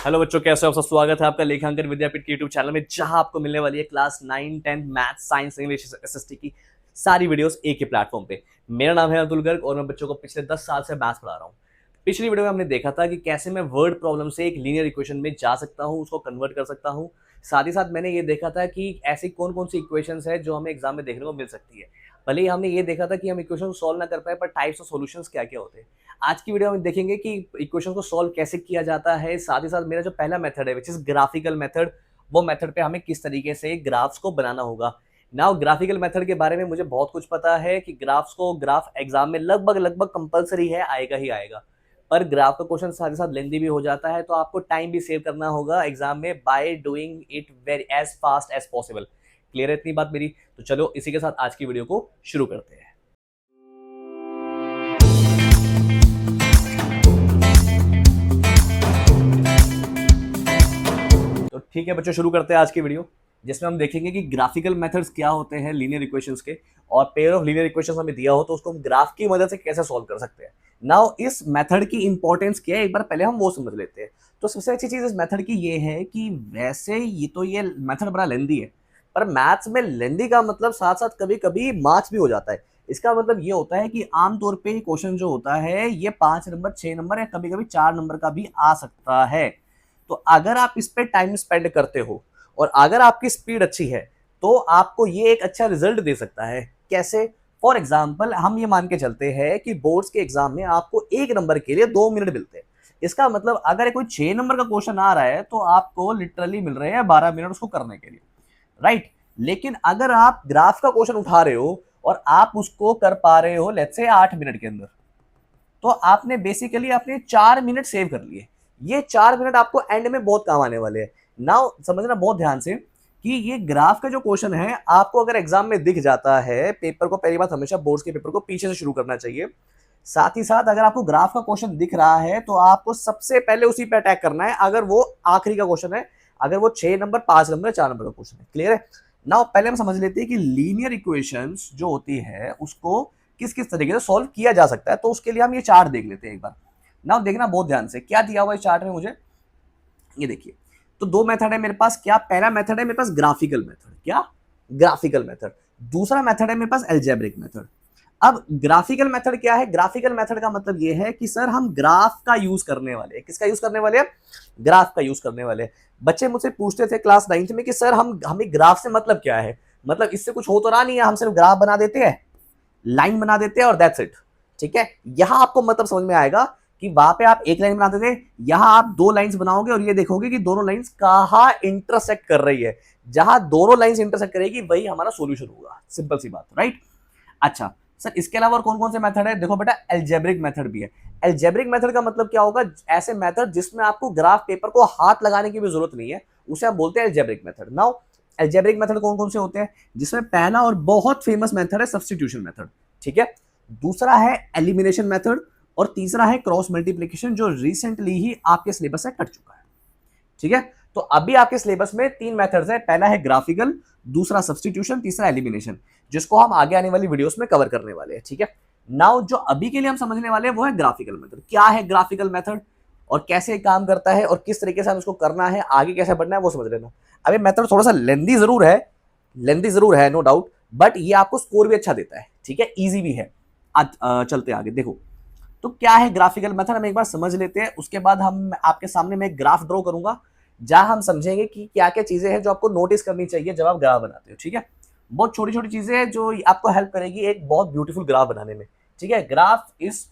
Hello बच्चों, कैसे हो आप सब। स्वागत है आपका लेखांकन विद्यापीठ के यूट्यूब चैनल में, जहां आपको मिलने वाली है class 9, 10 math, science, English, SST की सारी वीडियोस एक ही प्लेटफॉर्म पे। मेरा नाम है अब्दुल गर्ग और मैं बच्चों को पिछले 10 साल से मैथ्स पढ़ा रहा हूँ। पिछली वीडियो में हमने देखा था कि कैसे मैं वर्ड प्रॉब्लम से एक लीनियर इक्वेशन में जा सकता हूँ, उसको कन्वर्ट कर सकता हूँ। साथ ही साथ मैंने ये देखा था कि ऐसी कौन कौन सी इक्वेशंस है जो हमें एग्जाम में देखने को मिल सकती है। भले ही हमने ये देखा था कि हम इक्वेशन को सॉल्व ना कर पाए, पर टाइप्स ऑफ सॉल्यूशंस क्या क्या होते हैं। आज की वीडियो में देखेंगे कि इक्वेशन को सॉल्व कैसे किया जाता है। साथ ही साथ मेरा जो पहला मेथड है विच इज ग्राफिकल मेथड, वो मेथड पे हमें किस तरीके से ग्राफ्स को बनाना होगा। नाउ ग्राफिकल मेथड के बारे में मुझे बहुत कुछ पता है कि ग्राफ एग्जाम में लगभग लगभग कंपलसरी है, आएगा ही आएगा। पर ग्राफ का क्वेश्चन साथ ही साथ लेंथी भी हो जाता है, तो आपको टाइम भी सेव करना होगा एग्जाम में by doing it very as fast as possible. Clear है इतनी बात मेरी? तो चलो इसी के साथ आज की वीडियो को शुरू करते हैं। तो ठीक है बच्चों, शुरू करते हैं आज की वीडियो, जिसमें हम देखेंगे कि ग्राफिकल मेथड्स क्या होते हैं लीनियर इक्वेशंस के, और पेयर ऑफ लीनियर इक्वेशंस हमें दिया हो तो उसको हम ग्राफ की मदद से कैसे सॉल्व कर सकते हैं। नाउ इस मेथड की इंपॉर्टेंस क्या है, एक बार पहले हम वो समझ लेते हैं। तो सबसे अच्छी चीज इस मेथड की ये है कि वैसे ये मेथड बड़ा लेंदी है, पर मैथ्स में लेंदी का मतलब साथ साथ कभी कभी मार्क्स भी हो जाता है। इसका मतलब ये होता है कि आमतौर पे क्वेश्चन जो होता है ये 5 नंबर, 6 नंबर या कभी कभी 4 नंबर का भी आ सकता है। तो अगर आप इस पे टाइम स्पेंड करते हो और अगर आपकी स्पीड अच्छी है, तो आपको ये एक अच्छा रिजल्ट दे सकता है। कैसे? फॉर एग्जाम्पल हम ये मान के चलते हैं कि बोर्ड्स के एग्जाम में आपको 1 नंबर के लिए 2 मिनट मिलते हैं। इसका मतलब अगर कोई 6 नंबर का क्वेश्चन आ रहा है तो आपको लिटरली मिल रहे हैं 12 मिनट उसको करने के लिए, राइट। लेकिन अगर आप ग्राफ का क्वेश्चन उठा रहे हो और आप उसको कर पा रहे हो लेट्स से 8 मिनट के अंदर, तो आपने बेसिकली अपने 4 मिनट सेव कर लिए। ये 4 मिनट आपको एंड में बहुत काम आने वाले हैं। नाउ समझना बहुत ध्यान से कि ये ग्राफ का जो क्वेश्चन है आपको अगर एग्जाम में दिख जाता है, पेपर को पहली बात हमेशा बोर्ड्स के पेपर को पीछे से शुरू करना चाहिए। साथ ही साथ अगर आपको ग्राफ का क्वेश्चन दिख रहा है तो आपको सबसे पहले उसी पे अटैक करना है, अगर वो आखिरी का क्वेश्चन है, अगर वो 6 नंबर, 5 नंबर, 4 नंबर का क्वेश्चन है। क्लियर है? नाउ पहले हम समझ लेते हैं कि लीनियर इक्वेशंस जो होती है उसको किस किस तरीके से सॉल्व किया जा सकता है। तो उसके लिए हम ये चार्ट देख लेते हैं एक बार। नाउ देखना बहुत ध्यान से, क्या दिया हुआ है चार्ट में मुझे, ये देखिए। तो दो मेथड है मेरे पास। क्या? पहला मेथड है मेरे पास ग्राफिकल मेथड। क्या? Graphical method. दूसरा मेथड है मेरे पास एल्जेब्रिक मेथड। अब ग्राफिकल मेथड क्या है? ग्राफिकल मेथड का मतलब ये है कि सर हम ग्राफ का यूज करने वाले हैं। किसका यूज करने वाले हैं? ग्राफ का यूज करने वाले हैं। बच्चे मुझसे पूछते थे क्लास 9th में कि सर हमें ग्राफ से मतलब क्या है, मतलब इससे कुछ हो तो रहा नहीं है, हम सिर्फ ग्राफ बना देते हैं, लाइन बना देते हैं और दैट्स इट। ठीक है, यहां आपको मतलब समझ में आएगा कि वहां पे आप एक लाइन बनाते थे, यहां आप 2 लाइंस बनाओगे और ये देखोगे कि दोनों लाइंस कहां इंटरसेक्ट कर रही है। जहां दोनों लाइंस इंटरसेक्ट करेगी वही हमारा सॉल्यूशन होगा। सिंपल सी बात, राइट। अच्छा सर, इसके अलावा और कौन कौन से मेथड है? देखो बेटा, एल्जेब्रिक मेथड भी है। एल्जेब्रिक मेथड का मतलब क्या होगा? ऐसे मेथड जिसमें आपको ग्राफ पेपर को हाथ लगाने की भी जरूरत नहीं है, उसे हम बोलते हैं algebraic method. Now algebraic method कौन कौन से होते हैं? जिसमें पहला और बहुत फेमस मेथड है सब्स्टिट्यूशन मेथड। ठीक है, दूसरा है एलिमिनेशन मेथड, और तीसरा है क्रॉस मल्टीप्लिकेशन, जो रिसेंटली ही आपके सिलेबस से कट चुका है। ठीक है, तो अभी आपके सिलेबस में 3 मेथड्स है। पहला है ग्राफिकल, दूसरा सब्स्टिट्यूशन, तीसरा एलिमिनेशन, जिसको हम आगे आने वाली वीडियोस में कवर करने वाले हैं। ठीक है, नाउ जो अभी के लिए हम समझने वाले हैं वो है ग्राफिकल मेथड। क्या है ग्राफिकल मेथड और कैसे काम करता है और किस तरीके से हम इसको करना है, आगे कैसे बढ़ना है, वो समझ लेना। अभी मेथड थोड़ा सा लेंदी जरूर है नो डाउट, बट ये आपको स्कोर भी अच्छा देता है। ठीक है, इजी भी है। आज चलते आगे। देखो तो क्या है ग्राफिकल मेथड, हम एक बार समझ लेते हैं, उसके बाद हम आपके सामने मैं एक ग्राफ ड्रॉ करूंगा जहां हम समझेंगे कि क्या क्या चीजें हैं जो आपको नोटिस करनी चाहिए जब आप ग्राफ बनाते हो। ठीक है, बहुत छोटी छोटी चीजें हैं जो आपको हेल्प करेगी एक बहुत ब्यूटीफुल ग्राफ बनाने में। ठीक है, ग्राफ इज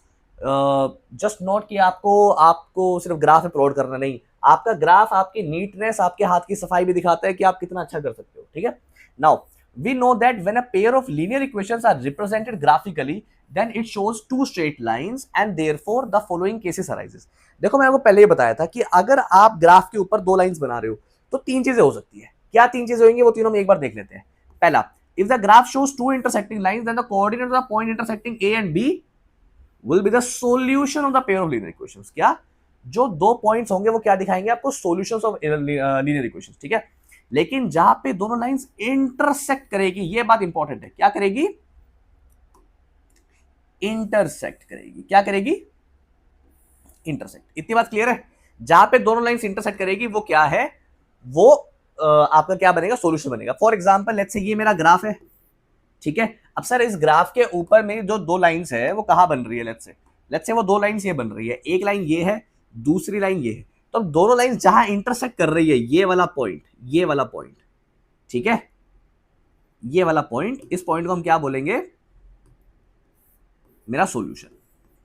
जस्ट नॉट कि आपको आपको सिर्फ ग्राफ में प्लॉट करना, नहीं, आपका ग्राफ आपकी नीटनेस, आपके हाथ की सफाई भी दिखाता है कि आप कितना अच्छा कर सकते हो। ठीक है, now we know that when a pair of linear equations are represented graphically, then it shows two straight lines and therefore the following cases arises। देखो मैंने आपको पहले ही बताया था कि अगर आप ग्राफ के ऊपर 2 लाइंस बना रहे हो तो 3 चीजें हो सकती है। क्या 3 चीजें होंगी वो तीनों हम एक बार देख लेते हैं। पहला, if the graph shows two intersecting lines then the coordinates of the point intersecting A and B will be the solution of the pair of linear equations। क्या? जो 2 पॉइंट्स होंगे वो क्या दिखाएंगे आपको? Solutions of linear equations. ठीक है, लेकिन जहां पे दोनों लाइंस इंटरसेक्ट करेगी, ये बात इंपॉर्टेंट है। क्या करेगी? इंटरसेक्ट करेगी। क्या करेगी? इंटरसेक्ट। इतनी बात क्लियर है? जहां पे दोनों लाइंस इंटरसेक्ट करेगी वो क्या है, वो आपका क्या बनेगा, सॉल्यूशन बनेगा। फॉर एग्जांपल लेट्स से ये मेरा ग्राफ है, ठीक है। अब सर इस ग्राफ के ऊपर में जो दो लाइंस है वो कहां बन रही है, लेट्स से वो दो लाइंस ये बन रही है, एक लाइन ये है, दूसरी लाइन ये है। तो दोनों लाइंस जहां इंटरसेक्ट कर रही है, ये वाला पॉइंट, ये वाला पॉइंट, ठीक है, ये वाला पॉइंट, इस पॉइंट को हम क्या बोलेंगे, मेरा सॉल्यूशन,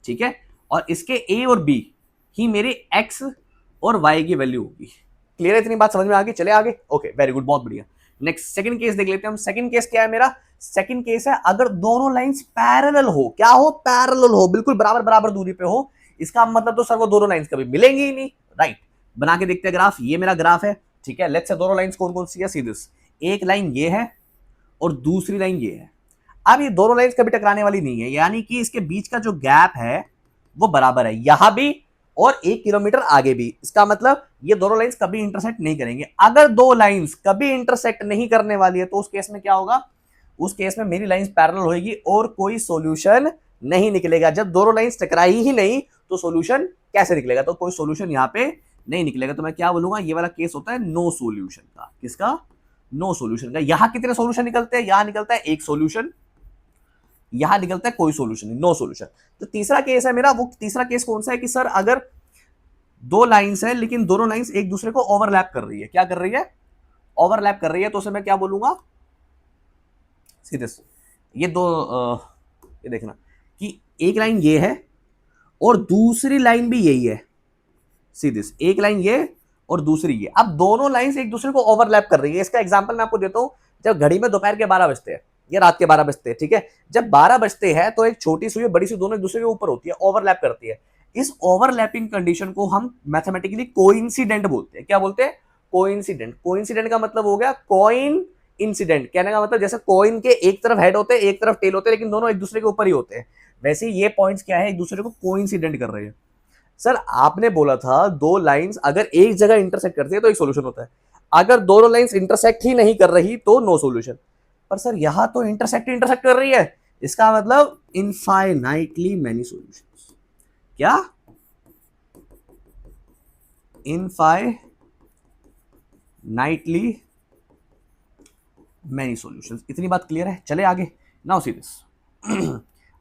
ठीक है। और इसके ए और बी ही मेरे एक्स और वाई की वैल्यू होगी। क्लियर है, इतनी बात समझ में आ गई, चले आगे। ओके वेरी गुड, बहुत बढ़िया। नेक्स्ट सेकंड केस देख लेते हैं हम। सेकंड केस क्या है मेरा, सेकंड केस है अगर दोनों लाइंस पैरेलल हो, क्या हो, पैरेलल हो, बिल्कुल बराबर बराबर दूरी पे हो। इसका मतलब तो सर वो दोनों लाइंस कभी मिलेंगी ही नहीं, राइट। बना के देखते हैं ग्राफ, ये मेरा ग्राफ है, ठीक है। लेट्स से दोनों लाइंस कौन कौन सी है, सीधे एक लाइन ये है और दूसरी लाइन ये है। अब ये दोनों लाइंस कभी टकराने वाली नहीं है, यानी कि इसके बीच का जो गैप है वो बराबर है, यहां भी और 1 किलोमीटर आगे भी। इसका मतलब ये दोनों लाइंस कभी इंटरसेक्ट नहीं करेंगे। अगर दो लाइंस कभी इंटरसेक्ट नहीं करने वाली है तो उस केस में क्या होगा, उस केस में मेरी लाइंस पैरेलल होगी और कोई सॉल्यूशन नहीं निकलेगा। जब दोनों लाइंस टकराई ही नहीं तो सॉल्यूशन कैसे निकलेगा, तो कोई सॉल्यूशन यहां पे नहीं निकलेगा। तो मैं क्या बोलूंगा, ये वाला केस होता है नो सॉल्यूशन का। किसका, नो सॉल्यूशन का। यहां कितने सॉल्यूशन निकलते हैं, यहां निकलता है एक सॉल्यूशन, यहां निकलता है कोई सॉल्यूशन नहीं, नो सॉल्यूशन। तो तीसरा केस है मेरा, वो तीसरा केस कौन सा है कि सर अगर दो लाइंस है लेकिन दोनों लाइंस एक दूसरे को ओवरलैप कर रही है, क्या कर रही है, ओवरलैप कर रही है। तो उसे मैं क्या बोलूंगा, सीधे ये दो ये देखना कि एक लाइन ये है और दूसरी लाइन भी यही है, सीधे एक लाइन ये और दूसरी ये। अब दोनों लाइंस एक दूसरे को ओवरलैप कर रही है। इसका एग्जांपल मैं आपको देता हूं, जब घड़ी में दोपहर के 12 बजते हैं या रात के 12 बजते हैं, ठीक है। जब 12 बजते हैं तो एक छोटी सुई बड़ी सी दोनों एक दूसरे के ऊपर होती है, ओवरलैप करती है। इस ओवरलैपिंग कंडीशन को हम मैथमेटिकली कोइंसिडेंट बोलते हैं। क्या बोलते हैं, कोइंसिडेंट। कोइंसिडेंट का मतलब हो गया कॉइन इंसिडेंट। कहने का मतलब जैसे कॉइन के एक तरफ हेड होते हैं एक तरफ टेल होते हैं लेकिन दोनों एक दूसरे के ऊपर ही होते हैं, वैसे ये पॉइंट्स क्या है, एक दूसरे को कोइंसिडेंट कर रहे हैं। सर आपने बोला था दो लाइंस अगर एक जगह इंटरसेक्ट करती है तो एक सॉल्यूशन होता है, अगर दोनों लाइंस इंटरसेक्ट ही नहीं कर रही तो नो सॉल्यूशन। पर सर यहां तो इंटरसेक्ट इंटरसेक्ट कर रही है, इसका मतलब इनफाइनाइटली मेनी सॉल्यूशंस। क्या, इनफाइनाइटली मेनी सॉल्यूशंस। इतनी बात क्लियर है, चले आगे। नाउ सी दिस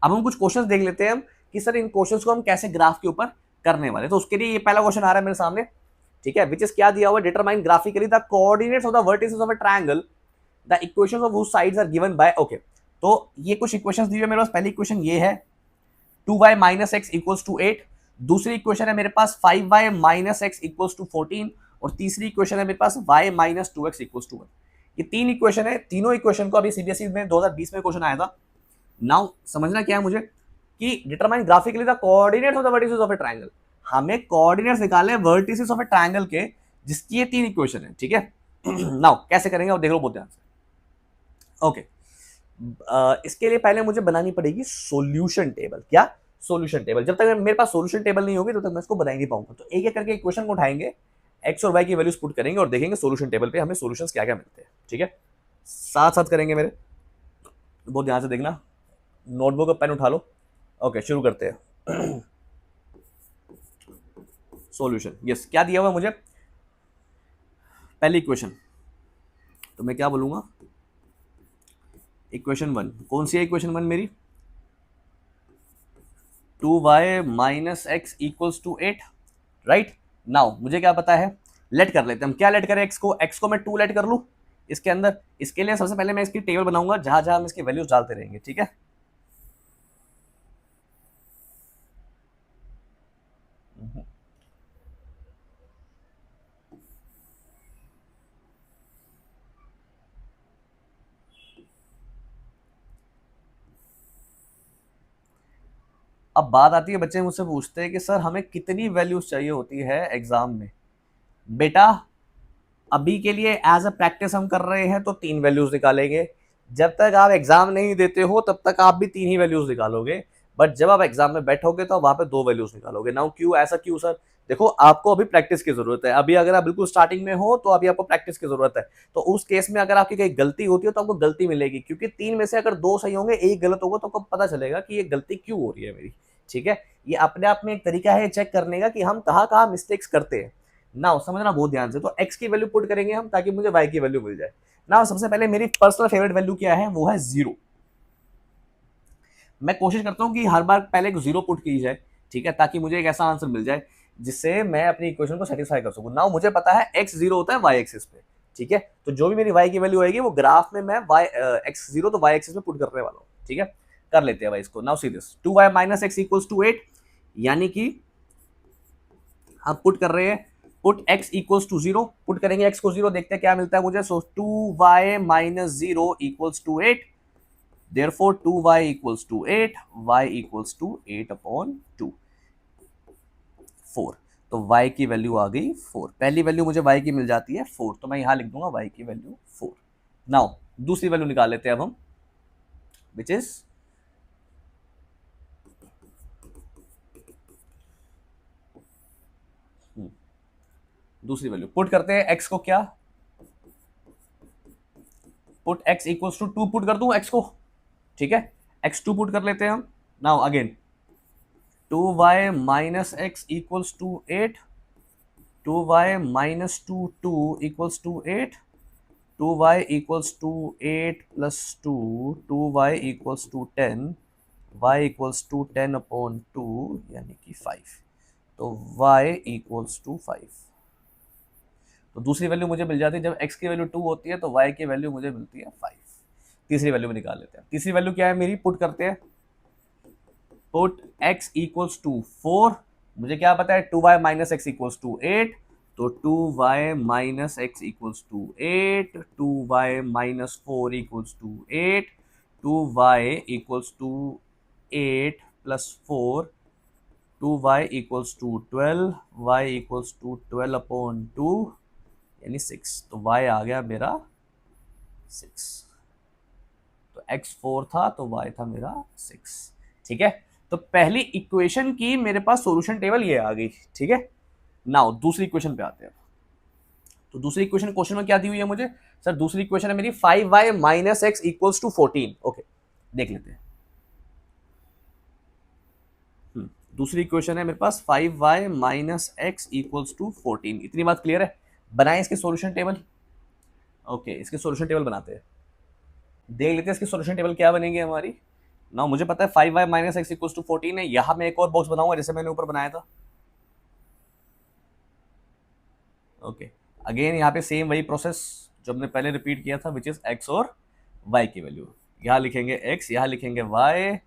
अब हम कुछ क्वेश्चंस देख लेते हैं हम कि सर इन क्वेश्चंस को हम कैसे ग्राफ के ऊपर करने वाले। तो उसके लिए ये पहला क्वेश्चन आ रहा है मेरे सामने, ठीक है, विच इज क्या दिया हुआ, determine graphically the coordinates of the vertices of a triangle, the equations of whose sides are given by. Okay, तो ये कुछ इक्वेशंस दी हुई है मेरे पास। पहली इक्वेशन ये है 2y minus x equals to 8, दूसरी इक्वेशन है मेरे पास 5y minus x equals to 14, और तीसरी इक्वेशन है मेरे पास y minus 2x equals to 1। ये तीन इक्वेशन है, तीनों इक्वेशन को अभी सीबीएसई में 2020 में क्वेश्चन आया था। नाउ समझना क्या है मुझे कि determine graphically the coordinates of the vertices of a triangle. हमें कोऑर्डिनेट्स निकालने हैं वर्टिसेस ऑफ अ ट्रायंगल के, जिसकी ये तीन इक्वेशन है, ठीक है। नाउ कैसे करेंगे अब देख लो बहुत ध्यान से। ओके, इसके लिए पहले मुझे बनानी पड़ेगी सॉल्यूशन टेबल। क्या, सॉल्यूशन टेबल। जब तक मेरे पास सॉल्यूशन टेबल नहीं होगी तब तक मैं इसको बना ही नहीं पाऊंगा। तो एक एक करके इक्वेशन को उठाएंगे, एक्स और वाई की वैल्यूज पुट करेंगे और देखेंगे सॉल्यूशन टेबल पे हमें सॉल्यूशंस क्या क्या मिलते हैं, ठीक है। साथ साथ करेंगे मेरे, बहुत ध्यान से देखना, नोटबुक और पेन उठा लो। ओके शुरू करते हैं। सॉल्यूशन, यस, क्या दिया हुआ मुझे, पहली इक्वेशन, तो मैं क्या बोलूंगा, इक्वेशन 1 कौन सी है, इक्वेशन 1 मेरी 2y minus x equals to 8, right. Now मुझे क्या पता है, लेट कर लेते हैं हम। क्या लेट करें, एक्स को मैं 2 लेट कर लूं इसके अंदर। इसके लिए सबसे पहले मैं इसकी टेबल बनाऊंगा जहां जहां हम इसकी वैल्यूज डालते रहेंगे, ठीक है। अब बात आती है, बच्चे मुझसे पूछते हैं कि सर हमें कितनी वैल्यूज चाहिए होती है एग्जाम में। बेटा अभी के लिए एज अ प्रैक्टिस हम कर रहे हैं तो 3 वैल्यूज निकालेंगे। जब तक आप एग्जाम नहीं देते हो तब तक आप भी 3 ही वैल्यूज निकालोगे, बट जब आप एग्जाम में बैठोगे तो वहां पे 2 वैल्यूज निकालोगे। नाउ क्यों, ऐसा क्यों सर, देखो आपको अभी प्रैक्टिस की जरूरत है। अभी अगर आप बिल्कुल स्टार्टिंग में हो तो अभी आपको प्रैक्टिस की जरूरत है। तो उस केस में अगर आपकी कहीं गलती होती है तो आपको गलती मिलेगी, क्योंकि 3 में से अगर 2 सही होंगे 1 गलत होगा तो आपको पता चलेगा कि ये गलती क्यों हो रही है मेरी, ठीक है, ये अपने आप में एक तरीका है चेक करने का कि हम कहाँ कहाँ मिस्टेक्स करते हैं। ना समझना बहुत ध्यान से, तो x की वैल्यू पुट करेंगे हम ताकि मुझे y की वैल्यू मिल जाए। ना सबसे पहले मेरी पर्सनल फेवरेट वैल्यू क्या है, वो है 0। मैं कोशिश करता हूँ कि हर बार पहले एक 0 पुट की जाए, ठीक है, ताकि मुझे एक ऐसा आंसर मिल जाए जिससे मैं अपनी इक्वेशन को सेटिस्फाई कर सकूँ। नाउ मुझे पता है x 0 होता है y एक्सिस पे, ठीक है, तो जो भी मेरी y की वैल्यू आएगी वो ग्राफ में मैं x 0 तो y एक्सिस में पुट करने वाला हूँ, ठीक है। कर लेते हैं भाई इसको। Now see this 2y minus x equals to 8, यानी कि हम पुट कर रहे हैं, put x equals to 0, put करेंगे x को 0, देखते हैं क्या मिलता है मुझे। So 2y minus 0 equals to 8, therefore 2y equals to 8, y equals to 8 upon 2, 4। तो y की वैल्यू आ गई 4। पहली वैल्यू मुझे y की मिल जाती है 4, तो मैं यहां लिख दूंगा y की वैल्यू 4। नाउ दूसरी वैल्यू निकाल लेते हैं अब हम, विच इज दूसरी वैल्यू पुट करते हैं x को, क्या put x equals to 2 put कर दूं x को, ठीक है, x2 पुट कर लेते हैं हम। Now again 2y minus x equals to 8, 2y minus 2 equals to 8, 2y equals to 8 plus 2, 2y equals to 10, y equals to 10 upon 2, यानी कि 5। तो y equals to 5। तो दूसरी वैल्यू मुझे मिल जाती है जब x की वैल्यू 2 होती है तो y की वैल्यू मुझे मिलती है 5। तीसरी वैल्यू में निकाल लेते हैं। तीसरी वैल्यू क्या है मेरी, पुट करते हैं, पुट x equals to 4, मुझे क्या पता है 2y minus x equals to 8, तो 2y minus x equals to 8, 2y minus 4 equals to 8, 2y equals to 8 plus 4, 2y equals to 12, y equals to 12 upon 2 यानी 6। तो y आ गया मेरा 6। तो x 4 था तो y था मेरा 6, ठीक है। तो पहली इक्वेशन की मेरे पास सॉल्यूशन टेबल ये आ गई, ठीक है। नाउ दूसरी इक्वेशन पे आते हैं। तो दूसरी इक्वेशन क्वेश्चन में क्या दी हुई है मुझे, सर दूसरी इक्वेशन है मेरी 5y minus x equals to 14। Okay देख लेते हैं। दूसरी इक्वेशन है मेरे पास 5y minus x equals to 14। इतनी बात क्लियर है। बनाए इसके सॉल्यूशन टेबल। ओके इसके सॉल्यूशन टेबल बनाते हैं, देख लेते हैं इसकी सॉल्यूशन टेबल क्या बनेगी हमारी। ना मुझे पता है 5y minus x equals to 14 है। यहां मैं एक और बॉक्स बनाऊंगा जैसे मैंने ऊपर बनाया था। ओके अगेन यहाँ पे सेम वही प्रोसेस जो हमने पहले रिपीट किया था, विच इज x और y की वैल्यू। यहाँ लिखेंगे x, यहाँ लिखेंगे y।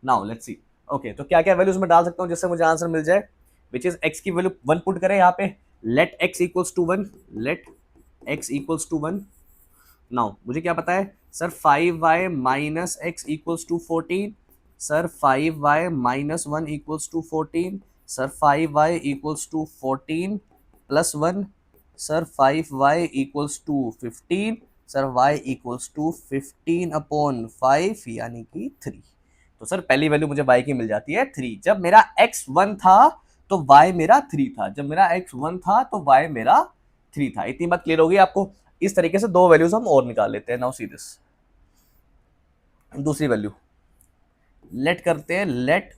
Now let's see. Okay तो क्या क्या वैल्यूज में डाल सकता हूँ जिससे मुझे आंसर मिल जाए, विच इज x की वैल्यू 1 पुट करें यहाँ पे, let x equals to 1, let x equals to 1। Now मुझे क्या पता है sir 5y minus x equals to 14, sir 5y minus 1 equals to 14, sir 5y equals to 14 plus 1, sir 5y equals to 15, sir y equals to 15 upon 5 यानी कि 3। तो sir पहली value मुझे y की मिल जाती है 3। जब मेरा x 1 था तो y मेरा 3 था, जब मेरा x 1 था तो y मेरा 3 था। इतनी बात क्लियर होगी आपको। इस तरीके से दो वैल्यूज हम और निकाल लेते हैं। नाउ सी दिस दूसरी वैल्यू लेट करते हैं, लेट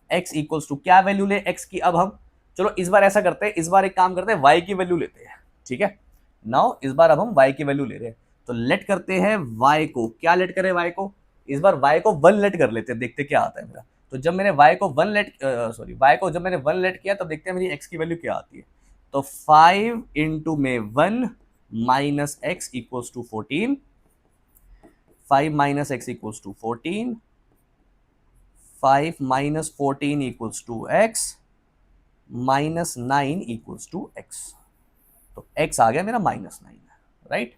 x इक्वल्स टू क्या वैल्यू ले x की। अब हम चलो इस बार ऐसा करते हैं, इस बार एक काम करते हैं y की वैल्यू लेते हैं, ठीक है। नाउ इस बार अब हम y की वैल्यू ले रहे हैं, तो लेट करते हैं y को, क्या लेट करें y को, इस बार y को 1 लेट कर लेते हैं, देखते क्या आता है मेरा। तो जब मैंने y को 1 लेट y को जब मैंने 1 लेट किया तब देखते हैं मेरी x की वैल्यू क्या आती है। तो 5 इंटू में 1 minus x equals to 14, 5 minus x equals to 14, 5 minus 14 equals to x, minus 9 equals to x. तो x आ गया मेरा -9, राइट,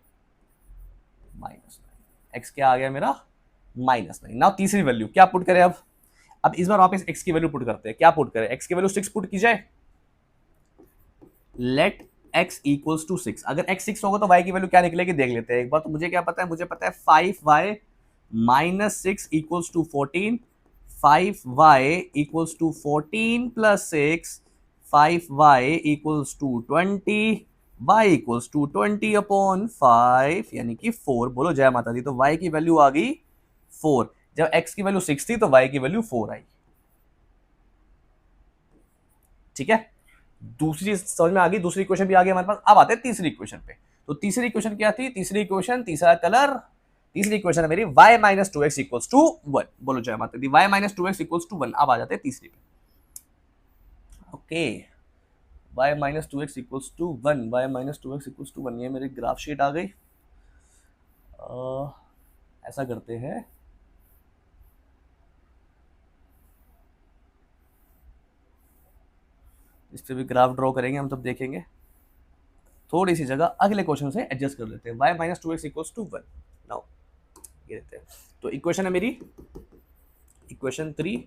-9। x क्या आ गया मेरा -9। नाउ तीसरी वैल्यू क्या पुट करें अब इस बार वापस x की वैल्यू पुट करते हैं। क्या पुट करें, x की वैल्यू 6 पुट की जाए, लेट x इक्वल्स टू 6। अगर x 6 होगा तो y की वैल्यू क्या निकलेगी देख लेते हैं एक बार। तो मुझे क्या पता है, मुझे पता है 5y minus 6 equals to 14, 5y equals to 14 plus 6, 5y equals to 20, y equals to 20 upon 5 यानी कि 4। बोलो जय माता दी। तो y की वैल्यू आ गई 4। जब x की वैल्यू 6 थी तो y की वैल्यू 4 आई। ठीक है, दूसरी चीज समझ में आ गई, दूसरी इक्वेशन भी आ गई हमारे पास। अब आते हैं तीसरी इक्वेशन पे। तो तीसरी इक्वेशन क्या थी? तीसरी इक्वेशन, तीसरा कलर, तीसरी इक्वेशन है मेरी y minus two x equals to one. बोलो जय माता दी। y minus two x equals to one. अब आ जाते हैं तीसरी पे। Okay, y minus two x equals to one, y minus two x equals to one, ये मेरी ग्राफ शीट आ गई। ऐसा करते हैं, इस पे भी ग्राफ ड्रॉ करेंगे हम, तब देखेंगे। थोड़ी सी जगह अगले क्वेश्चन से एडजस्ट कर लेते हैं। y minus two x equals to one. Now ये देते हैं। तो इक्वेशन है मेरी equation 3,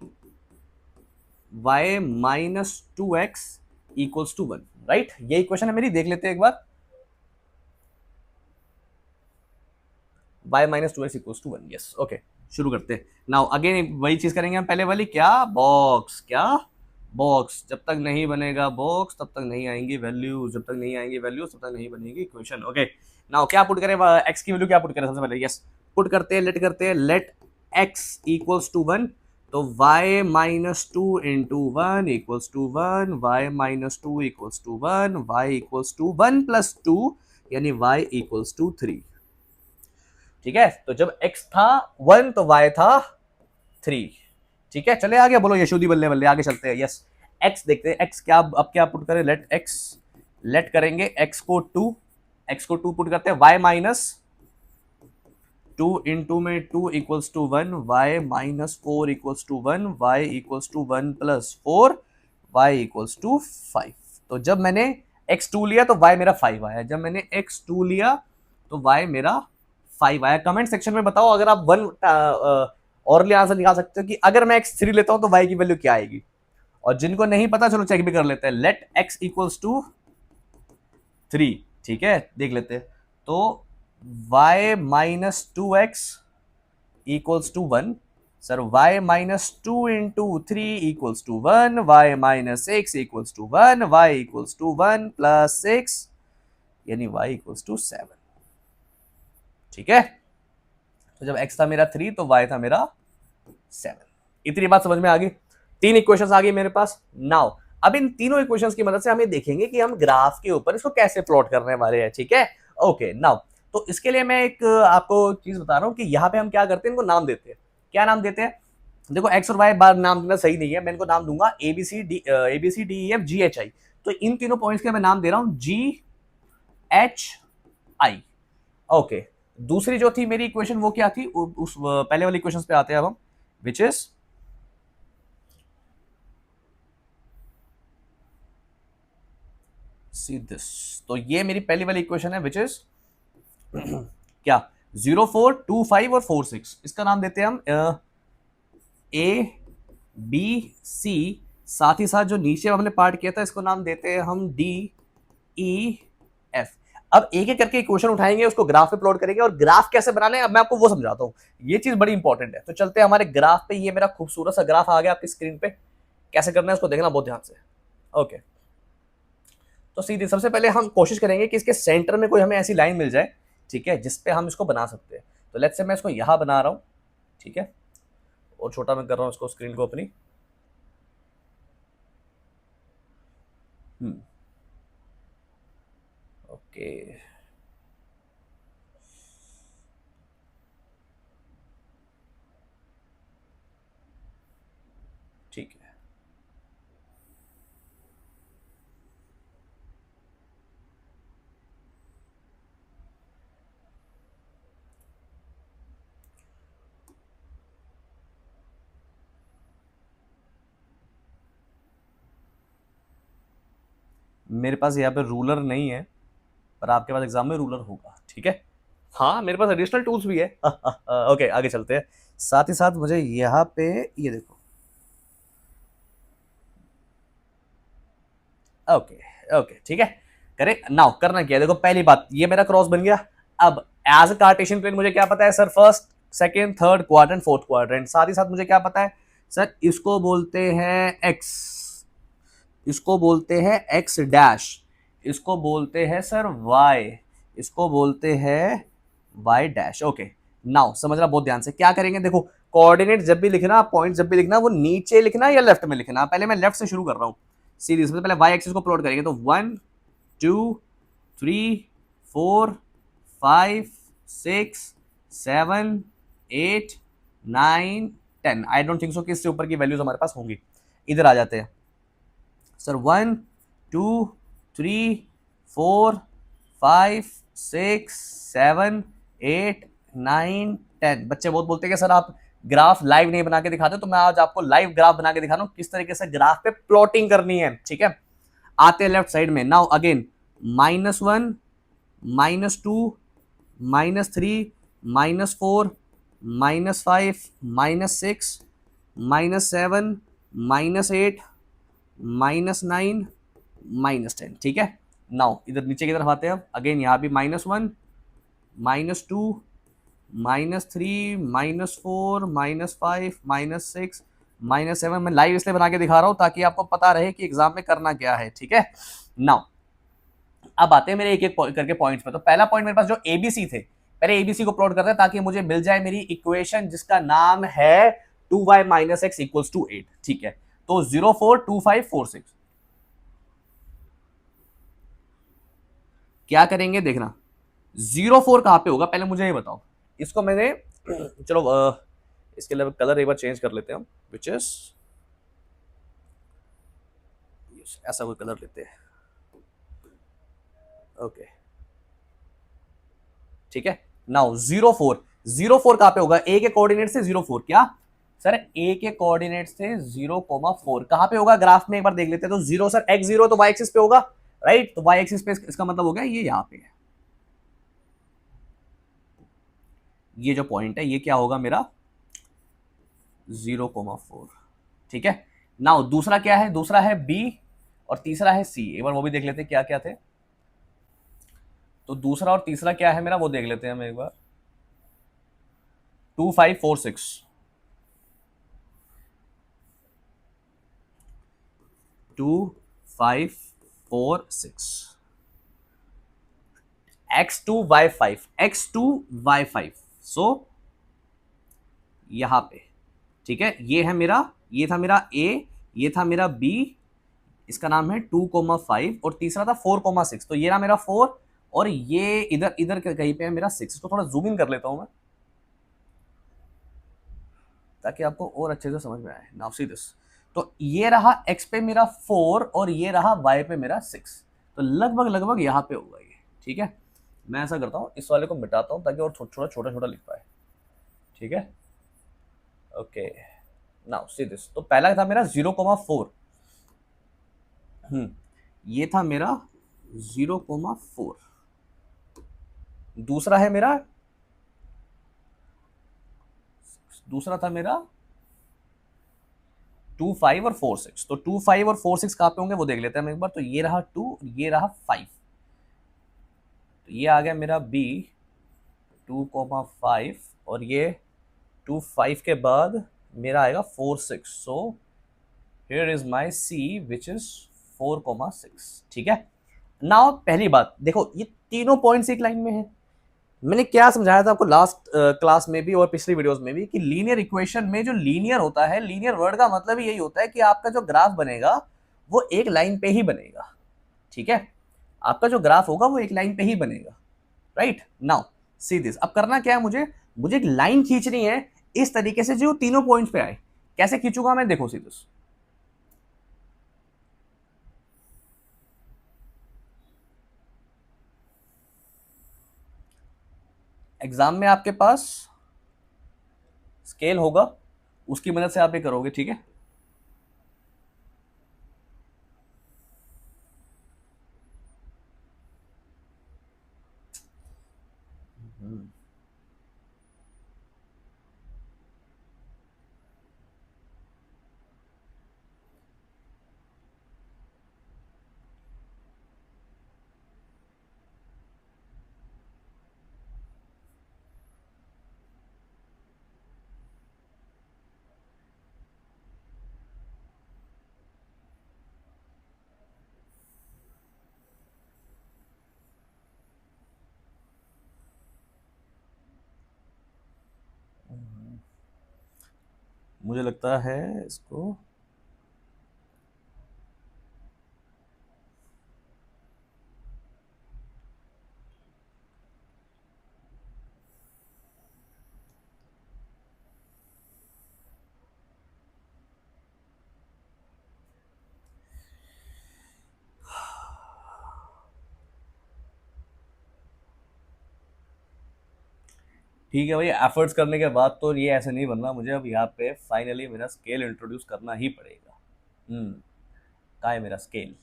y minus two x equals to one, right. ये इक्वेशन है मेरी, देख लेते हैं एक बार। y minus two x equals to one, yes, okay, शुरू करते हैं। नाउ अगेन वही चीज करेंगे हम पहले वाली, क्या बॉक्स, क्या बॉक्स। जब तक नहीं बनेगा बॉक्स तब तक नहीं आएंगी वैल्यूज, जब तक नहीं आएंगी वैल्यूज तब तक नहीं बनेगी इक्वेशन। ओके, नाउ क्या पुट करें, x की वैल्यू क्या पुट करें सबसे पहले? यस, पुट करते हैं, लेट करते हैं, let x equals to one. तो y minus two into one equals to one, y minus two equals to one, y equals to one plus two, यानी y इक्वल्स टू थ्री। ठीक है, तो जब x था one तो y था three. ठीक है, चले आगे, बोलो यशोदी बल्ले बल्ले, आगे चलते हैं। यस, x देखते हैं, x क्या, अब क्या पुट करें? लेट x, लेट करेंगे x को टू, x को टू पुट करते हैं, y माइनस टू इंटू में two equals to one, y minus four equals to one, y equals to one plus four, y equals to five. तो जब मैंने x2 लिया तो y मेरा 5 आया, जब मैंने x2 लिया तो y मेरा 5 आया। कमेंट सेक्शन में बताओ अगर आप वन और आंसर निकाल सकते हो कि अगर मैं x3 लेता हूं तो y की वैल्यू क्या आएगी। और जिनको नहीं पता चलो चेक भी कर लेते हैं। Let x equals to three, ठीक है, देख लेते हैं। तो y minus two x equals to one, sir y minus two into three equals to one, y minus six equals to one, y equals to one plus six, यानी y equals to seven. ठीक है, तो जब x था मेरा three तो y था मेरा सेवन। इतनी बात समझ में आ गई। तीन इक्वेशंस आ गई मेरे पास। नाउ अब इन तीनों इक्वेशंस की मदद से हमें देखेंगे कि हम ग्राफ के ऊपर इसको कैसे प्लॉट करने वाले हैं। ठीक है, ओके, नाउ तो इसके लिए मैं एक आपको चीज बता रहा हूं कि यहाँ पे हम क्या करते हैं, इनको नाम देते हैं। क्या नाम देते हैं? देखो x और y बार नाम देना सही नहीं है, मैं इनको नाम दूंगा ABCDEFGHI। तो इन तीनों पॉइंट्स के मैं नाम दे रहा हूं GHI। ओके, दूसरी जो थी मेरी इक्वेशन वो क्या थी? उस पहले वाली इक्वेशन पे आते हैं अब हम, विच इज सी दिस। तो ये मेरी पहली वाली इक्वेशन है, विच इज क्या, 0 4 2 5 और 4 6। इसका नाम देते हैं हम ABC। साथ ही साथ जो नीचे हमने पार्ट किया था इसको नाम देते हैं हम DEF। अब एक एक करके इक्वेशन उठाएंगे, उसको ग्राफ पे प्लॉट करेंगे, और ग्राफ कैसे बनाना है अब मैं आपको वो समझाता हूं। ये चीज बड़ी इंपॉर्टेंट है। तो चलते हैं हमारे ग्राफ पे। ये मेरा खूबसूरत सा ग्राफ आ गया आपकी स्क्रीन पे। कैसे करना है उसको देखना बहुत ध्यान से। ओके, तो सीधे सबसे पहले हम कोशिश करेंगे कि इसके सेंटर में कोई हमें ऐसी लाइन मिल जाए, ठीक है, जिसपे हम इसको बना सकते हैं। तो लेट्स से मैं इसको यहां बना रहा हूं, ठीक है, और छोटा मैं कर रहा हूं इसको, स्क्रीन को अपनी। ओके, ठीक है, मेरे पास यहाँ पे रूलर नहीं है, पर आपके पास एग्जाम में रूलर होगा, ठीक है। हाँ, मेरे पास एडिशनल टूल्स भी है। ओके, आगे चलते हैं। साथ ही साथ मुझे यहाँ पे ये देखो, ओके ओके, ठीक है, करेक्ट। नाउ करना क्या है, देखो पहली बात, ये मेरा क्रॉस बन गया। अब एज अ कार्टेशियन प्लेन मुझे क्या पता है sir? First, second, third quadrant, fourth quadrant. साथ ही साथ मुझे क्या पता है सर? इसको बोलते हैं एक्स, इसको बोलते हैं एक्स डैश, इसको बोलते हैं सर वाई, इसको बोलते हैं वाई डैश। ओके, नाउ समझना बहुत ध्यान से। क्या करेंगे, देखो कोऑर्डिनेट जब भी लिखना, पॉइंट जब भी लिखना, वो नीचे लिखना या लेफ्ट में लिखना। पहले मैं लेफ्ट से शुरू कर रहा हूं। सीरीज में पहले वाई एक्सिस को प्लॉट करेंगे तो 1 2 3 4 5 6 7 8 9 10। आई डोंट थिंक सो कि इससे ऊपर की वैल्यूज हमारे पास होंगी। इधर आ जाते हैं सर, 1 2 3 4 5 6 7 8 9 10। बच्चे बहुत बोलते हैं कि सर आप ग्राफ लाइव नहीं बना के दिखाते, तो मैं आज आपको लाइव ग्राफ बना के दिखा रहा हूं किस तरीके से ग्राफ पे प्लॉटिंग करनी है। ठीक है, आते हैं लेफ्ट साइड में। Now again -1 -2 -3 -4 -5 -6 -7 -8 -9 -10। ठीक है, नाउ इधर नीचे की तरफ आते हैं अब। अगेन यहां भी -1 -2 -3 -4 -5 -6 -7। मैं लाइव इसलिए बना के दिखा रहा हूं ताकि आपको पता रहे कि एग्जाम में करना क्या है। ठीक है, नाउ अब आते हैं मेरे एक एक करके पॉइंट्स पे। तो पहला पॉइंट मेरे पास जो एबीसी थे, पहले एबीसी को प्लॉट करते हैं ताकि मुझे मिल जाए मेरी इक्वेशन जिसका नाम है 2y - x = 8। ठीक है, तो 0 4 2 5 4 6 क्या करेंगे देखना। 0 4 कहां पे होगा पहले मुझे ये बताओ। इसको मैंने चलो इसके लिए कलर एक बार चेंज कर लेते हैं हम, विच इज ऐसा कोई कलर लेते हैं। ओके ठीक है, नाउ 0 4 कहां पे होगा। ए के कोऑर्डिनेट से 0 4 क्या सर, ए के कोऑर्डिनेट से 0,4 कहां पे होगा ग्राफ में एक बार देख लेते हैं। तो 0 सर x0 तो y एक्सिस पे होगा, राइट। तो y एक्सिस पे इसका मतलब हो गया ये यहां पे है। ये जो पॉइंट है ये क्या होगा मेरा 0,4। ठीक है, नाउ दूसरा क्या है, दूसरा है b और तीसरा है c। एक बार वो भी देख लेते हैं क्या क्या थे। तो दूसरा और तीसरा क्या है मेरा वो देख लेते हैं हम एक बार। 2 5 4 6 2 5 4 6 x2 y5 x2 y5। सो यहां पे ठीक है, ये है मेरा, ये था मेरा a, ये था मेरा b, इसका नाम है 2,5 और तीसरा था 4,6। तो ये रहा मेरा 4 और ये इधर इधर कहीं पे है मेरा 6। इसको थोड़ा जूम इन कर लेता हूं मैं ताकि आपको और अच्छे से समझ में आए। नाउ सी दिस, तो ये रहा x पे मेरा 4 और ये रहा y पे मेरा 6। तो लगभग लगभग यहाँ पे होगा ये। ठीक है, मैं ऐसा करता हूँ इस वाले को मिटाता हूँ ताकि और छोटा छोटा छोटा लिख पाए। ठीक है, ओके नाउ सी दिस। तो पहला था मेरा 0,4, ये था मेरा 0,4। दूसरा है मेरा, दूसरा था मेरा 2 5 और 4 6। तो 2 5 और 4 6 कहां पे होंगे वो देख लेते हैं हम एक बार। तो ये रहा 2, ये रहा 5। तो ये आ गया मेरा b 2,5 और ये 2 5 के बाद मेरा आएगा 4 6। So here is my c which is 4,6। ठीक है, नाउ पहली बात देखो, ये तीनों पॉइंट्स एक लाइन में है। मैंने क्या समझाया था आपको लास्ट क्लास में भी और पिछली वीडियोस में भी कि लीनियर इक्वेशन में जो लीनियर होता है, लीनियर वर्ड का मतलब यही होता है कि आपका जो ग्राफ बनेगा वो एक लाइन पे ही बनेगा। ठीक है, आपका जो ग्राफ होगा वो एक लाइन पे ही बनेगा, राइट। नाउ सी दिस, अब करना क्या है मुझे, मुझे एक लाइन खींचनी है इस तरीके से जो तीनों पॉइंट्स पे आए। कैसे खींचूंगा मैं, देखो सी दिस। एग्जाम में आपके पास स्केल होगा, उसकी मदद से आप ये करोगे। ठीक है, मुझे लगता है इसको ठीक है भाई, एफर्ट्स करने के बाद तो ये ऐसे नहीं बनना, मुझे अब यहाँ पे फाइनली मेरा स्केल इंट्रोड्यूस करना ही पड़ेगा। कहाँ है मेरा स्केल?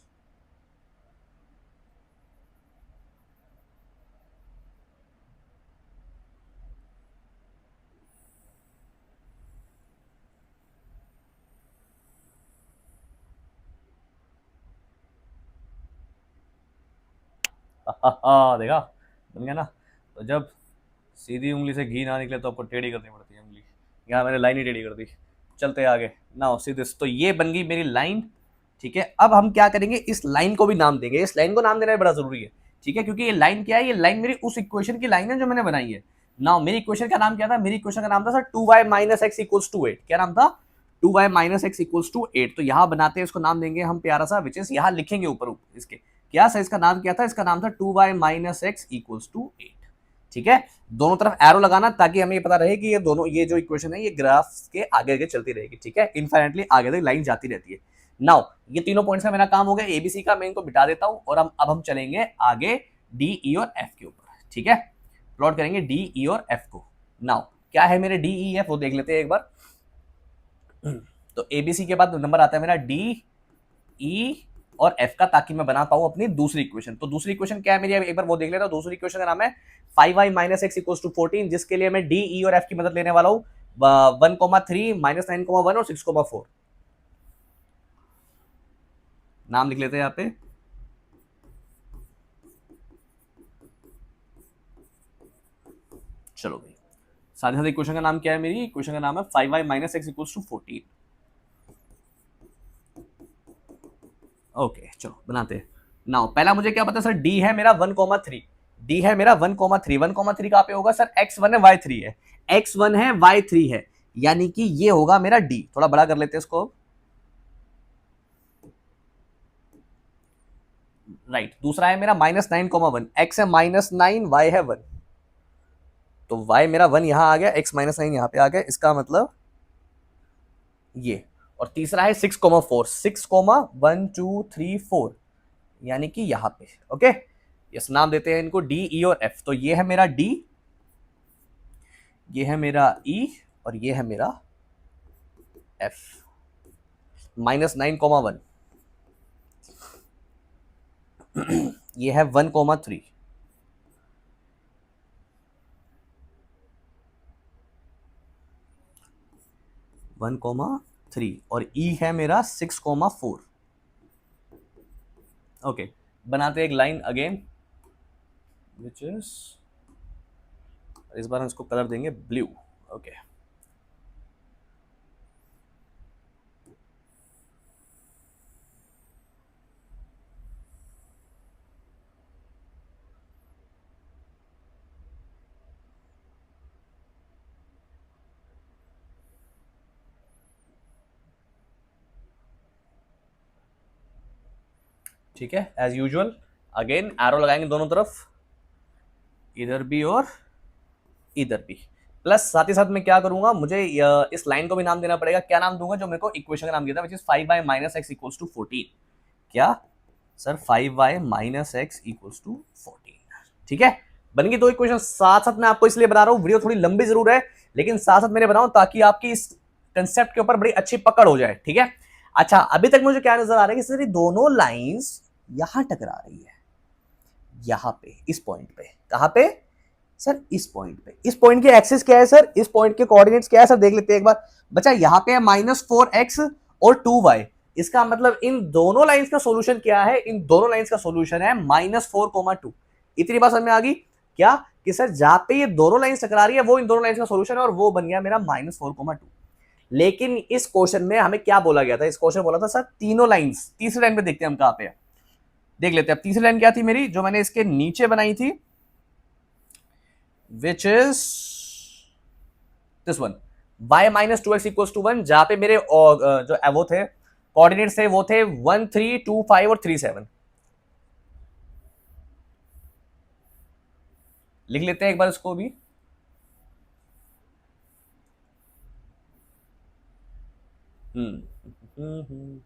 देखा, बन गया ना। तो जब सीधी उंगली से घी ना निकले तो आपको टेढ़ी करनी पड़ती है उंगली। यहाँ मैंने लाइन ही टेढ़ी कर दी। चलते आगे ना, सीधे। तो ये बन गई मेरी लाइन। ठीक है, अब हम क्या करेंगे, इस लाइन को भी नाम देंगे। इस लाइन को नाम देना बड़ा जरूरी है। ठीक है, क्योंकि ये लाइन क्या है, ये लाइन मेरी उस इक्वेशन की लाइन है जो मैंने बनाई है। नाउ मेरी इक्वेशन का नाम क्या था? मेरी इक्वेशन का नाम था sir 2y minus x equals to 8। क्या नाम था? 2y minus x equals to 8। तो यहां बनाते हैं, इसको नाम देंगे हम प्यारा सा, विच इज यहां लिखेंगे ऊपर इसके। क्या सर इसका नाम क्या था? इसका नाम था 2y minus x equals to 8। ठीक है, दोनों तरफ एरो लगाना ताकि हमें ये पता रहे कि ये दोनों, ये जो इक्वेशन है ये ग्राफ के आगे आगे चलती रहेगी। ठीक है, इनफाइनाइटली आगे तक लाइन जाती रहती है। नाउ ये तीनों पॉइंट्स का मेरा काम हो गया एबीसी का। मैं इनको मिटा देता हूं और अब हम चलेंगे आगे डी ई और एफ के ऊपर। ठीक है, प्लॉट करेंगे डी ई और एफ को। नाउ क्या है मेरे डी ई एफ, वो देख लेते हैं एक बार। तो एबीसी के बाद नंबर आता है मेरा डी ई और एफ का, ताकि मैं बना पाऊं अपनी दूसरी इक्वेशन। तो दूसरी इक्वेशन क्या है मेरी, एक बार वो देख लेता हूं। दूसरी इक्वेशन का नाम है 5y minus x equals to 14, जिसके लिए मैं डी ई और एफ की मदद लेने वाला हूं। 1,3 -9,1 और 6,4 नाम लिख लेते हैं यहाँ पे। चलो भाई, साथ ही साथ इक्वेशन का नाम क्या है मेरी? इक्वेशन का नाम है 5y minus x equals to 14। Okay चलो बनाते हैं। नाउ पहला मुझे क्या पता सर, डी है मेरा 1,3। डी है मेरा 1,3। 1,3 कहां पे होगा सर? x1 है y3 है। x1 है y3 है, यानी कि ये होगा मेरा डी। थोड़ा बड़ा कर लेते हैं इसको। राइट, दूसरा है मेरा -9,1। x है -9, y है 1। तो y मेरा 1 यहां आ गया, x -9 यहां पे आ गया, इसका मतलब ये। और तीसरा है 6,4। 6,1 2 3 4, यानी कि यहां पे। ओके, यस, नाम देते हैं इनको डी ई और एफ। तो ये है मेरा डी, ये है मेरा ई, और ये है मेरा एफ। -9,1, ये है 1,3, 1,3, और ई है मेरा 6,4। ओके, बनाते एक लाइन अगेन, विच इज, इस बार हम इसको कलर देंगे ब्लू। ओके, ठीक है, एज यूजुअल अगेन एरो लगाएंगे दोनों तरफ, इधर भी और इधर भी। प्लस साथ ही साथ मैं क्या करूंगा, मुझे इस लाइन को भी नाम देना पड़ेगा। क्या नाम दूंगा? जो मेरे को इक्वेशन का नाम दिया था, which is 5y minus x equals to 14। क्या sir? 5y minus x equals to 14। ठीक है, बन गई दो इक्वेशन। साथ साथ मैं आपको इसलिए बना रहा हूं, वीडियो थोड़ी लंबी जरूर है, लेकिन साथ साथ मैंने बनाऊं ताकि आपकी इस कंसेप्ट के ऊपर बड़ी अच्छी पकड़ हो जाए। ठीक है, अच्छा, अभी तक मुझे क्या नजर आ रहा है कि सर ये दोनों लाइंस यहां टकरा रही है, यहां पे, इस पॉइंट पे। कहां पे सर? इस पॉइंट पे। इस पॉइंट के एक्सिस क्या है सर? इस पॉइंट के कोऑर्डिनेट्स क्या है सर? देख लेते हैं एक बार। बच्चा यहां पे है -4x और 2y। इसका मतलब इन दोनों लाइंस का सॉल्यूशन क्या है? इन दोनों लाइंस का सॉल्यूशन है -4,2। इतनी बात समझ में आ गई क्या? कि सर जहां पे ये दोनों लाइंस टकरा रही है वो इन दोनों लाइंस का सॉल्यूशन है, और वो बन गया मेरा -4,2। लेकिन इस क्वेश्चन में हमें क्या बोला गया था? इस क्वेश्चन बोला था सर तीनों लाइंस। तीसरी लाइन पे देखते हैं हम कहां पे है, देख लेते हैं। अब तीसरी लाइन क्या थी मेरी, जो मैंने इसके नीचे बनाई थी, which is this one, y minus 2x equals to 1, जहां पे मेरे जो वो थे कोऑर्डिनेट्स थे, वो थे 1 3 2 5 और 3 7। लिख लेते हैं एक बार इसको भी। हम्म,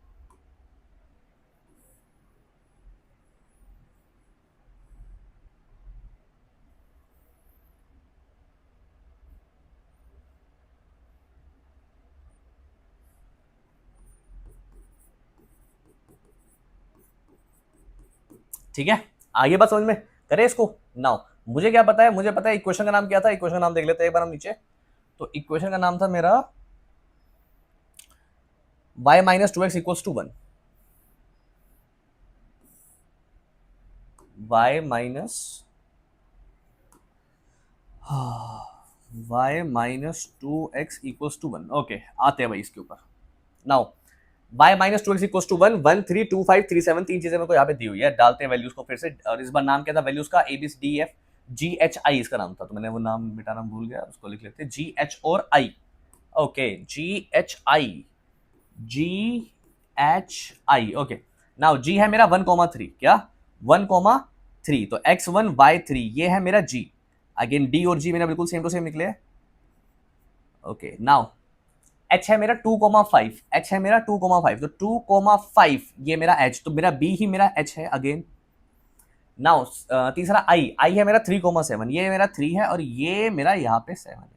ठीक है, आगे बात समझ में, करें इसको। नाउ मुझे क्या पता है, मुझे पता है इक्वेशन का नाम क्या था, इक्वेशन का नाम देख लेते हैं एक बार हम नीचे। तो इक्वेशन का नाम था मेरा y minus 2x equals to 1, y minus y minus 2x equals to 1। Okay, आते हैं भाई इसके ऊपर। Now y minus 2x equals to 1, 1 3 2 5 3 7, तीन चीजें मेरे को यहाँ पे दी हुई है, डालते हैं वैल्यूज को फिर से। और इस बार नाम क्या था वैल्यूज का, ABCDEF GHI इसका नाम था, तो मैंने वो नाम मिटाना भूल गया, उसको लिख लेते हैं GH और I। Okay, GHI okay. Now G है मेरा 1,3, क्या 1,3, तो X1 Y3 ये है मेरा G। अगेन D और G मेरा बिल्कुल सेम टू सेम निकले। ओके, नाउ H है मेरा 2,5, H है मेरा 2,5, तो 2,5 ये मेरा H, तो मेरा B ही मेरा H है अगेन। नाउ तीसरा I है मेरा 3,7, ये मेरा 3 है और ये मेरा यहाँ पे 7 है,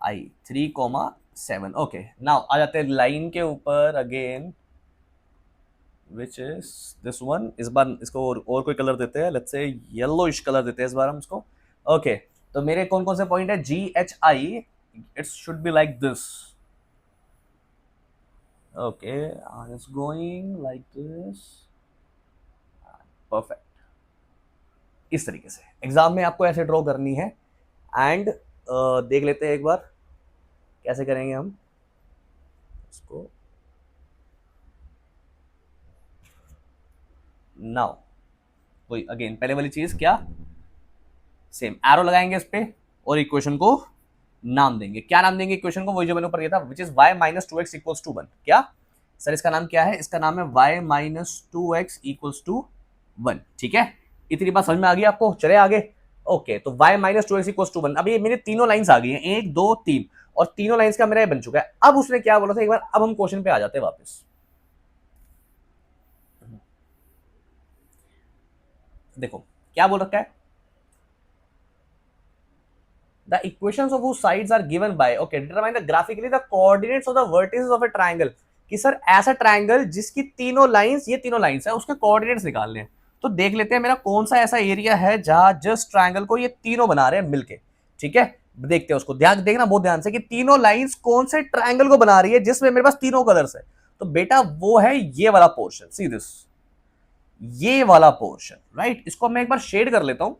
I 3,7। ओके, नाउ आ जाते हैं लाइन के ऊपर again, which is this one. इस बार इसको और कोई कलर देते हैं, लेट्स से येलोइश कलर देते हैं इस बार हम इसको। ओके, तो मेरे कौन कौन से पॉइंट है, GHI, it should be like this, okay, and it's going like this, perfect। इस तरीके से एग्जाम में आपको ऐसे ड्रॉ करनी है। एंड देख लेते हैं एक बार कैसे करेंगे हम इसको। नाउ वही अगेन पहले वाली चीज, क्या सेम एरो लगाएंगे इस पे और इक्वेशन को नाम देंगे। क्या नाम देंगे इक्वेशन को, वही जो मैंने ऊपर किया था, which is y minus 2x equals to 1। क्या सर इसका नाम क्या है, इसका नाम है y minus 2x equals to 1। ठीक है, इतनी बात समझ में आ गई आपको, चले आगे। ओके, तो y minus 2x equals to 1, अब ये मेरे तीनों लाइंस आ गई हैं, 1 2 3, और तीनों लाइंस का मेरा ये बन चुका है। अब उसने क्या बोला था एक बार, अब हम क्वेश्चन पे आ जाते हैं वापस। देखो क्या बोल रखा है, the equations of whose sides are given by, okay, determine the graphically the coordinates of the vertices of a triangle। कि सर ऐसा ट्रायंगल जिसकी तीनों लाइंस, ये तीनों लाइंस है, उसके कोऑर्डिनेट्स निकालने हैं। तो देख लेते हैं मेरा कौन सा ऐसा एरिया है जहां जस्ट ट्रायंगल को ये तीनों बना रहे हैं मिलके। ठीक है, देखते हैं उसको, ध्यान देखना बहुत ध्यान से कि तीनों लाइंस कौन से ट्रायंगल को बना रही है जिसमें मेरे पास तीनों कलर्स है। तो बेटा वो है ये वाला पोर्शन, सी दिस, ये वाला पोर्शन, राइट। इसको मैं एक बार शेड कर लेता हूं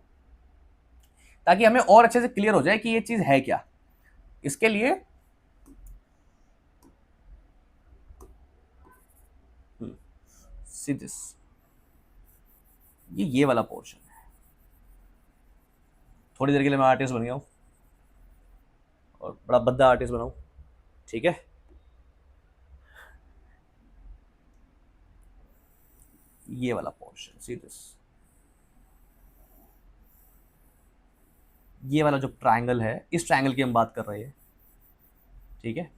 ताकि हमें और अच्छे से क्लियर हो जाए कि ये चीज है क्या। इसके लिए सी दिस, ये वाला पोर्शन है। थोड़ी देर के लिए मैं आर्टिस्ट बन गया हूं और बड़ा भद्दा आर्टिस्ट बनाऊं, ठीक है। ये वाला पोर्शन, सी दिस, ये वाला जो ट्रायंगल है, इस ट्रायंगल की हम बात कर रहे हैं। ठीक है,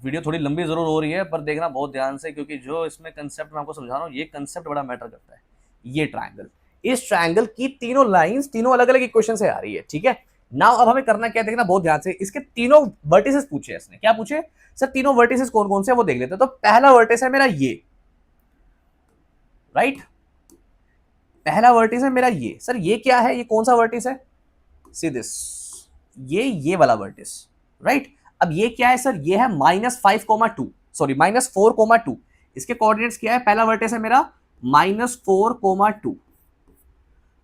वीडियो थोड़ी लंबी जरूर हो रही है पर देखना बहुत ध्यान से, क्योंकि जो इसमें कंसेप्ट मैं आपको समझा रहा हूँ, ये कंसेप्ट बड़ा मैटर करता है। ये ट्रायंगल, इस ट्रायंगल की तीनों लाइंस तीनों अलग अलग इक्वेशन से आ रही है। ठीक है, नाउ अब हमें करना क्या है, देखना बहुत ध्यान से। इसके तीनों वर्टिसेस पूछे इसने, क्या पूछे सर, तीनों वर्टिसेस कौन कौन से वो देख लेते हैं। तो पहला वर्टिस है मेरा ये, राइट, पहला वर्टिस है मेरा ये। सर ये क्या है, ये कौन सा वर्टिस है, सी दिस, ये वाला वर्टिस, राइट। अब ये क्या है सर, ये है -5,2, सॉरी -4,2। इसके कोऑर्डिनेट्स क्या है, पहला वर्टिस है मेरा -4,2।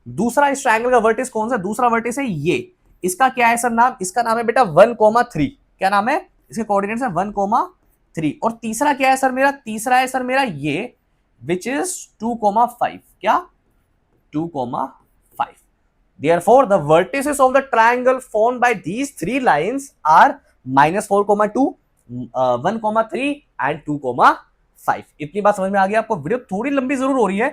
दूसरा इस ट्रायंगल का वर्टिस कौन सा, दूसरा वर्टिस है ये, इसका क्या है सर नाम, इसका नाम है बेटा 1,3। क्या नाम है, इसके कोऑर्डिनेट्स है 1,3। और तीसरा क्या है सर मेरा, तीसरा है सर मेरा ये, विच इज 2,5। क्या 2,5। Therefore, the vertices of the triangle formed by these three lines are -4,2, 1,3 and 2,5। इतनी बात समझ में आ गई आपको। वीडियो थोड़ी लंबी जरूर हो रही है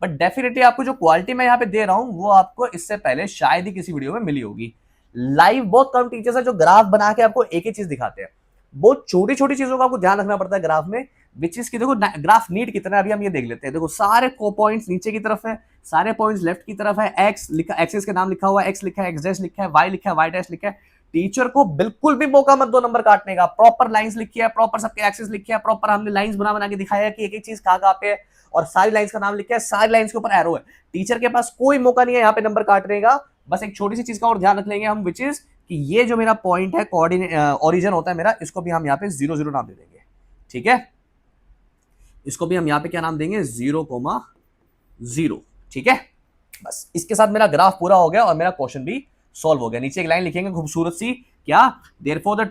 बट डेफिनेटली आपको जो क्वालिटी मैं यहाँ पे दे रहा हूं वो आपको इससे पहले शायद ही किसी वीडियो में मिली होगी। लाइव बहुत कम टीचर्स है जो ग्राफ बना के आपको एक ही चीज दिखाते हैं। बहुत छोटी छोटी चीजों का आपको ध्यान रखना पड़ता है ग्राफ में, विच इज की देखो ग्राफ नीट कितना है अभी हम ये देख लेते हैं। देखो सारे पॉइंट्स नीचे की तरफ है, सारे पॉइंट्स लेफ्ट की तरफ है, एक्स लिखा, एक्सिस के नाम लिखा हुआ है, एक्स लिखा है, एक्स डैश लिखा है, वाई लिखा है, वाई डैश लिखा है। टीचर को बिल्कुल भी मौका मत दो नंबर काटने का, प्रॉपर लाइंस लिखी है, प्रॉपर सबके एक्सिस लिखे है, प्रॉपर हमने लाइंस बना बना के दिखाया है कि एक एक चीज कहां पे है। और सारी लाइंस का नाम लिखा है, सारी लाइंस के ऊपर एरो है। टीचर के पास कोई मौका नहीं है यहाँ पे नंबर काटने का। बस एक छोटी सी चीज का और ध्यान रख लेंगे हम, विच इज कि ये जो मेरा पॉइंट है कोऑर्डिनेट ओरिजिन होता है मेरा, इसको भी हम यहाँ पे 0 0 नाम दे देंगे। ठीक है, इसको भी हम यहाँ पे क्या नाम देंगे, 0,0। ठीक है, बस इसके साथ मेरा ग्राफ पूरा हो गया और मेरा क्वेश्चन भी सॉल्व हो गया। नीचे एक लाइन लिखेंगे खूबसूरत सी, क्या, therefore the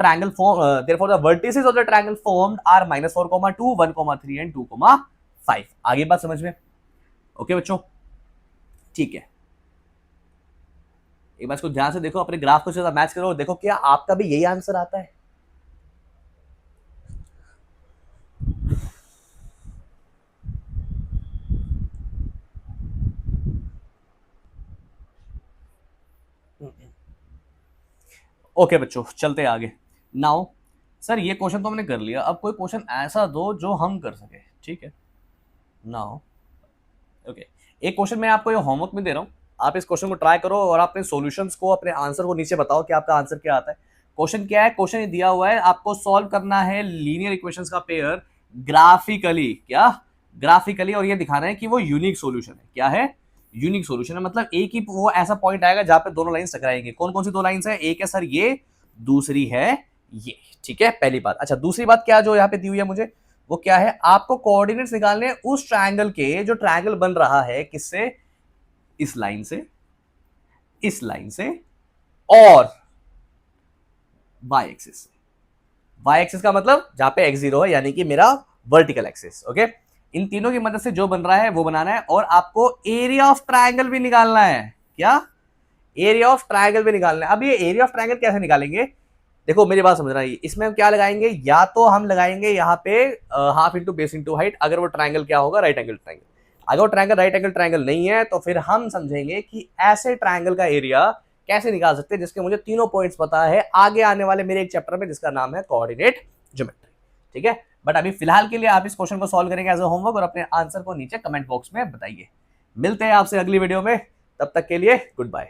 vertices of the triangle formed are -4,2, 1,3 and 2,5। आगे बात समझ में? ओके बच्चों, ठीक है। एक बार इसको ध्यान से देखो, अपने ग्राफ को से मैच करो, देखो क्या आपका भी यही आंसर आता है। ओके बच्चों, चलते आगे। नाउ सर ये क्वेश्चन तो हमने कर लिया, अब कोई क्वेश्चन ऐसा दो जो हम कर सके। ठीक है, नाउ ओके, एक क्वेश्चन मैं आपको ये होमवर्क में दे रहा हूँ, आप इस क्वेश्चन को ट्राई करो और अपने सॉल्यूशंस को, अपने आंसर को नीचे बताओ कि आपका आंसर क्या आता है। क्वेश्चन क्या है, क्वेश्चन ये दिया हुआ है, आपको सॉल्व करना है लीनियर इक्वेशंस का पेयर ग्राफिकली, क्या, ग्राफिकली, और ये दिखाना है कि वो यूनिक सॉल्यूशन है। क्या है, यूनिक सॉल्यूशन है, मतलब एक ही वो ऐसा पॉइंट आएगा जहां पे दोनों लाइन टकराएंगे। कौन कौन सी दो लाइंस है, एक है सर ये, दूसरी है ये। ठीक है, पहली बात। अच्छा, दूसरी बात क्या जो यहाँ पे दी हुई है मुझे, वो क्या है, आपको कोऑर्डिनेट्स निकालने उस ट्रायंगल के जो ट्रायंगल बन रहा है किससे, इस लाइन से, इस लाइन से और वाई एक्सिस से। वाई एक्सिस का मतलब जहां पे x0 है, यानी कि मेरा वर्टिकल एक्सिस। ओके, इन तीनों की मदद से जो बन रहा है वो बनाना है, और आपको एरिया ऑफ ट्रायंगल भी निकालना है। क्या, एरिया ऑफ ट्रायंगल भी निकालना है। अब ये एरिया ऑफ ट्रायंगल कैसे निकालेंगे, देखो मेरी बात समझ रहा है, इसमें हम क्या लगाएंगे, या तो हम लगाएंगे यहाँ पे half into base into height, अगर वो ट्रायंगल क्या होगा, राइट एंगल ट्रायंगल। अगर वो ट्रायंगल राइट एंगल ट्रायंगल नहीं है तो फिर हम समझेंगे कि ऐसे ट्रायंगल का एरिया कैसे निकाल सकते हैं जिसके मुझे तीनों पॉइंट्स पता है, आगे आने वाले मेरे एक चैप्टर में जिसका नाम है कोऑर्डिनेट ज्योमेट्री। ठीक है, बट अभी फिलहाल के लिए आप इस क्वेश्चन को सॉल्व करेंगे एज अ होमवर्क और अपने आंसर को नीचे कमेंट बॉक्स में बताइए। मिलते हैं आपसे अगली वीडियो में, तब तक के लिए गुड बाय।